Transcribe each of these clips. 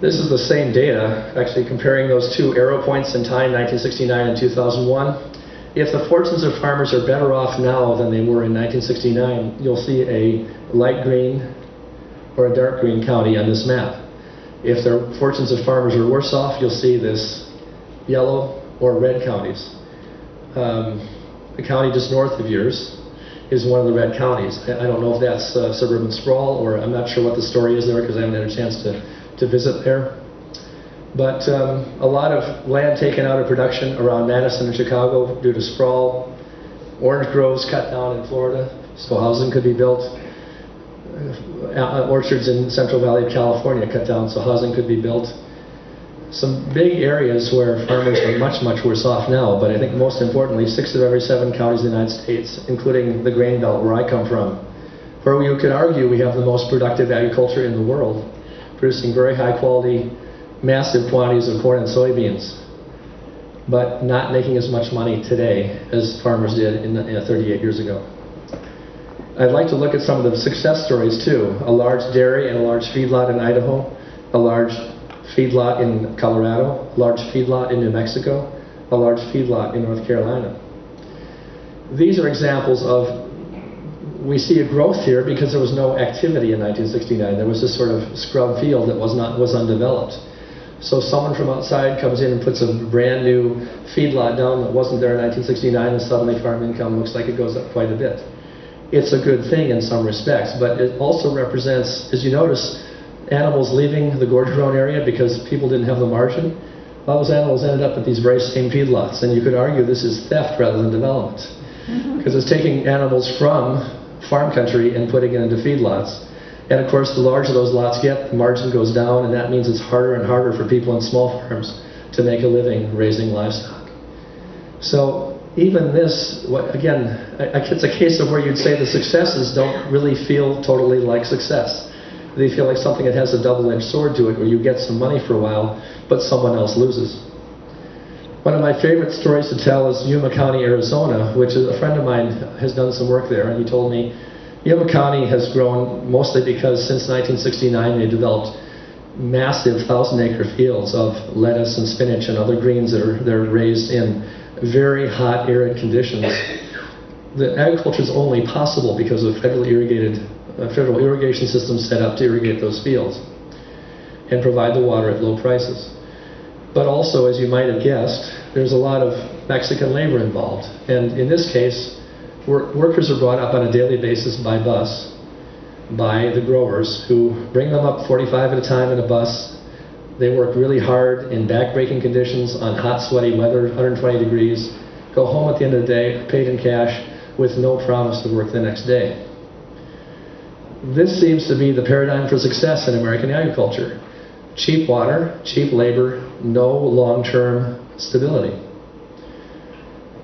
This is the same data, actually comparing those two arrow points in time, 1969 and 2001. If the fortunes of farmers are better off now than they were in 1969, you'll see a light green or a dark green county on this map. If the fortunes of farmers are worse off, you'll see this yellow or red counties. The county just north of yours is one of the red counties. I don't know if that's suburban sprawl, or I'm not sure what the story is there because I haven't had a chance to visit there. But a lot of land taken out of production around Madison and Chicago due to sprawl. Orange groves cut down in Florida, so housing could be built. Orchards in Central Valley of California cut down, so housing could be built. Some big areas where farmers are much, much worse off now, but I think most importantly, 6 of every 7 counties in the United States, including the grain belt where I come from, where you could argue we have the most productive agriculture in the world, producing very high quality, massive quantities of corn and soybeans, but not making as much money today as farmers did in 38 years ago. I'd like to look at some of the success stories too. A large dairy and a large feedlot in Idaho, a large feedlot in Colorado, a large feedlot in New Mexico, a large feedlot in North Carolina. These are examples of, we see a growth here because there was no activity in 1969. There was this sort of scrub field that was undeveloped. So someone from outside comes in and puts a brand new feedlot down that wasn't there in 1969, and suddenly farm income looks like it goes up quite a bit. It's a good thing in some respects, but it also represents, as you notice, animals leaving the gorge grown area because people didn't have the margin. All those animals ended up at these very same feedlots, and you could argue this is theft rather than development, because it's taking animals from farm country and putting it into feedlots. And of course, the larger those lots get, the margin goes down, and that means it's harder and harder for people in small farms to make a living raising livestock. So even this, again, it's a case of where you'd say the successes don't really feel totally like success. They feel like something that has a double-edged sword to it, where you get some money for a while, but someone else loses. One of my favorite stories to tell is Yuma County, Arizona, which is a friend of mine has done some work there, and he told me Yuma County has grown mostly because since 1969 they developed massive 1,000-acre fields of lettuce and spinach and other greens that are raised in very hot, arid conditions. The agriculture is only possible because of federal irrigation systems set up to irrigate those fields and provide the water at low prices. But also, as you might have guessed, there's a lot of Mexican labor involved. And in this case, workers are brought up on a daily basis by bus by the growers, who bring them up 45 at a time in a bus. They work really hard in back-breaking conditions on hot, sweaty weather, 120 degrees, go home at the end of the day, paid in cash, with no promise to work the next day. This seems to be the paradigm for success in American agriculture. Cheap water, cheap labor, no long-term stability.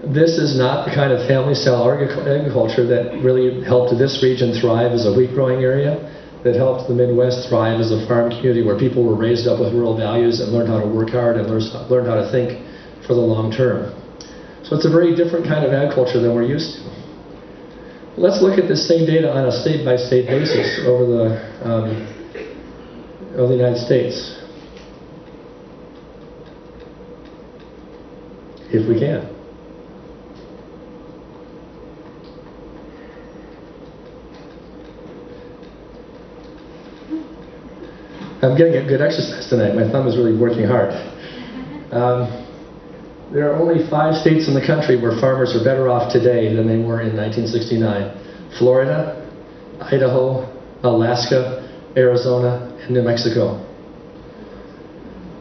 This is not the kind of family-style agriculture that really helped this region thrive as a wheat-growing area, that helped the Midwest thrive as a farm community where people were raised up with rural values and learned how to work hard and learned how to think for the long term. So it's a very different kind of agriculture than we're used to. Let's look at this same data on a state-by-state basis over the United States, if we can. I'm getting a good exercise tonight. My thumb is really working hard. There are only 5 states in the country where farmers are better off today than they were in 1969. Florida, Idaho, Alaska, Arizona, and New Mexico.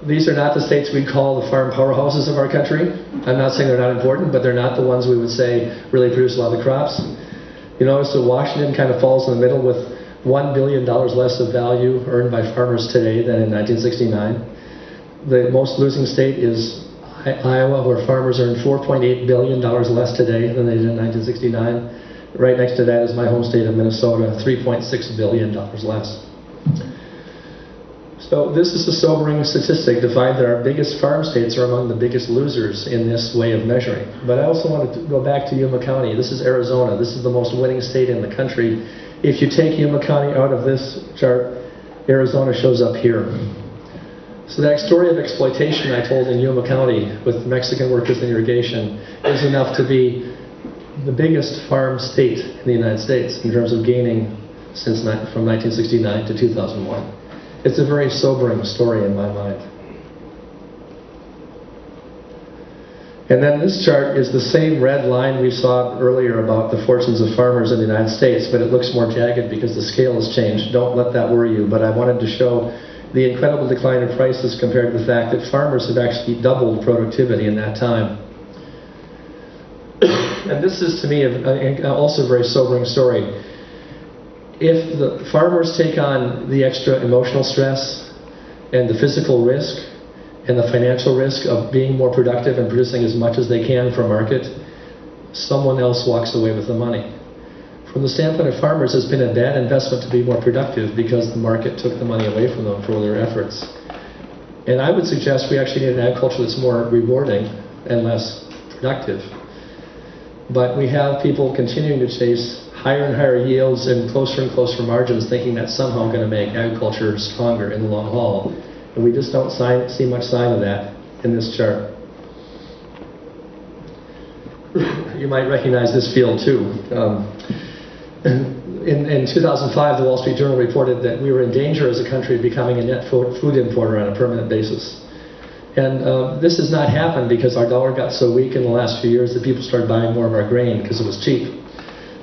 These are not the states we'd call the farm powerhouses of our country. I'm not saying they're not important, but they're not the ones we would say really produce a lot of the crops. You notice that Washington kind of falls in the middle with $1 billion less of value earned by farmers today than in 1969. The most losing state is Iowa, where farmers earn $4.8 billion less today than they did in 1969. Right next to that is my home state of Minnesota, $3.6 billion less. So this is a sobering statistic to find that our biggest farm states are among the biggest losers in this way of measuring. But I also wanted to go back to Yuma County. This is Arizona. This is the most winning state in the country. If you take Yuma County out of this chart, Arizona shows up here. So that story of exploitation I told in Yuma County with Mexican workers in irrigation is enough to be the biggest farm state in the United States in terms of gaining from 1969 to 2001. It's a very sobering story in my mind. And then this chart is the same red line we saw earlier about the fortunes of farmers in the United States, but it looks more jagged because the scale has changed. Don't let that worry you, but I wanted to show the incredible decline in prices compared to the fact that farmers have actually doubled productivity in that time. And this is, to me, also a very sobering story. If the farmers take on the extra emotional stress and the physical risk and the financial risk of being more productive and producing as much as they can for a market, someone else walks away with the money. From the standpoint of farmers, it's been a bad investment to be more productive because the market took the money away from them for their efforts. And I would suggest we actually need an agriculture that's more rewarding and less productive. But we have people continuing to chase higher and higher yields and closer margins, thinking that's somehow going to make agriculture stronger in the long haul. And we just don't see much sign of that in this chart. You might recognize this field too. In 2005, the Wall Street Journal reported that we were in danger as a country of becoming a net food importer on a permanent basis. And this has not happened because our dollar got so weak in the last few years that people started buying more of our grain because it was cheap.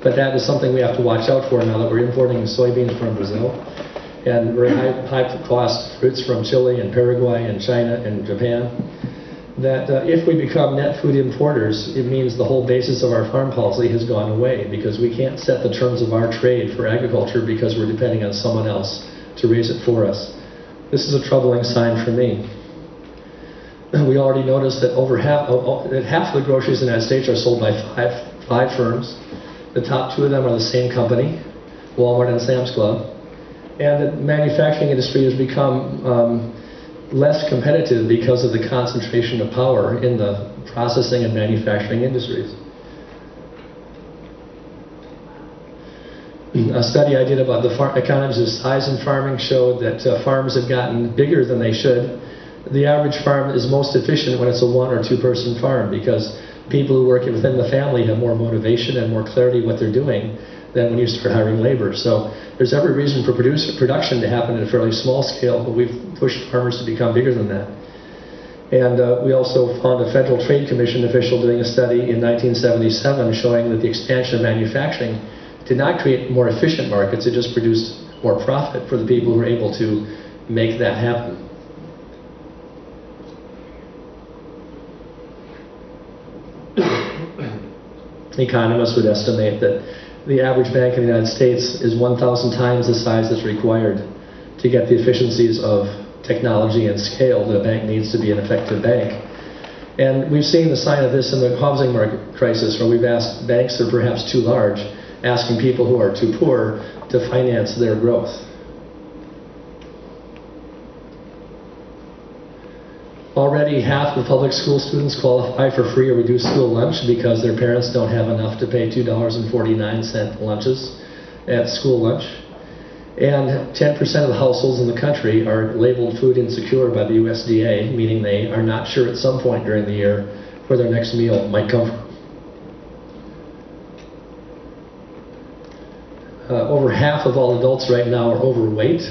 But that is something we have to watch out for now that we're importing soybeans from Brazil. And we're high-cost fruits from Chile and Paraguay and China and Japan. That if we become net food importers, it means the whole basis of our farm policy has gone away because we can't set the terms of our trade for agriculture because we're depending on someone else to raise it for us. This is a troubling sign for me. We already noticed that half of the groceries in the United States are sold by five firms. The top two of them are the same company, Walmart and Sam's Club. And the manufacturing industry has become less competitive because of the concentration of power in the processing and manufacturing industries. A study I did about the economies of size in farming showed that farms have gotten bigger than they should. The average farm is most efficient when it's a 1- or 2-person farm because people who work within the family have more motivation and more clarity what they're doing than when you start hiring labor. So there's every reason for production to happen at a fairly small scale, but we've pushed farmers to become bigger than that. And we also found a Federal Trade Commission official doing a study in 1977 showing that the expansion of manufacturing did not create more efficient markets, it just produced more profit for the people who were able to make that happen. Economists would estimate that the average bank in the United States is 1,000 times the size that's required to get the efficiencies of technology and scale that a bank needs to be an effective bank. And we've seen the sign of this in the housing market crisis, where we've asked banks that are perhaps too large, asking people who are too poor to finance their growth. Already half of public school students qualify for free or reduced school lunch because their parents don't have enough to pay $2.49 lunches at school lunch. And 10% of the households in the country are labeled food insecure by the USDA, meaning they are not sure at some point during the year where their next meal might come from. Over half of all adults right now are overweight,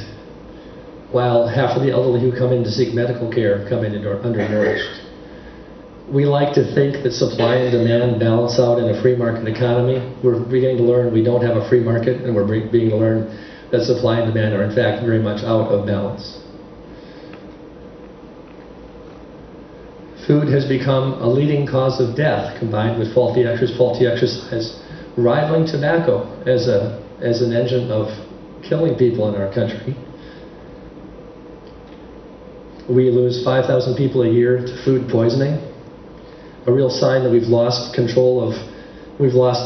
while half of the elderly who come in to seek medical care come in undernourished. We like to think that supply and demand balance out in a free market economy. We're beginning to learn we don't have a free market, and we're beginning to learn that supply and demand are in fact very much out of balance. Food has become a leading cause of death, combined with faulty exercise, rivaling tobacco as an engine of killing people in our country. We lose 5,000 people a year to food poisoning, a real sign that we've lost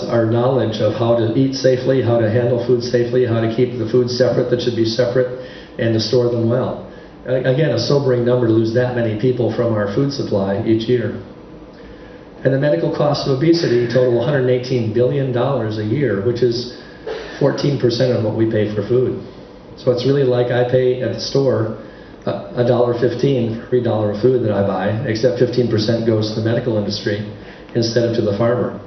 our knowledge of how to eat safely, how to handle food safely, how to keep the food separate that should be separate, and to store them well. Again, a sobering number to lose that many people from our food supply each year. And the medical costs of obesity total $118 billion a year, which is 14% of what we pay for food. So it's really like I pay at the store $1.15 for every dollar of food that I buy, except 15% goes to the medical industry instead of to the farmer.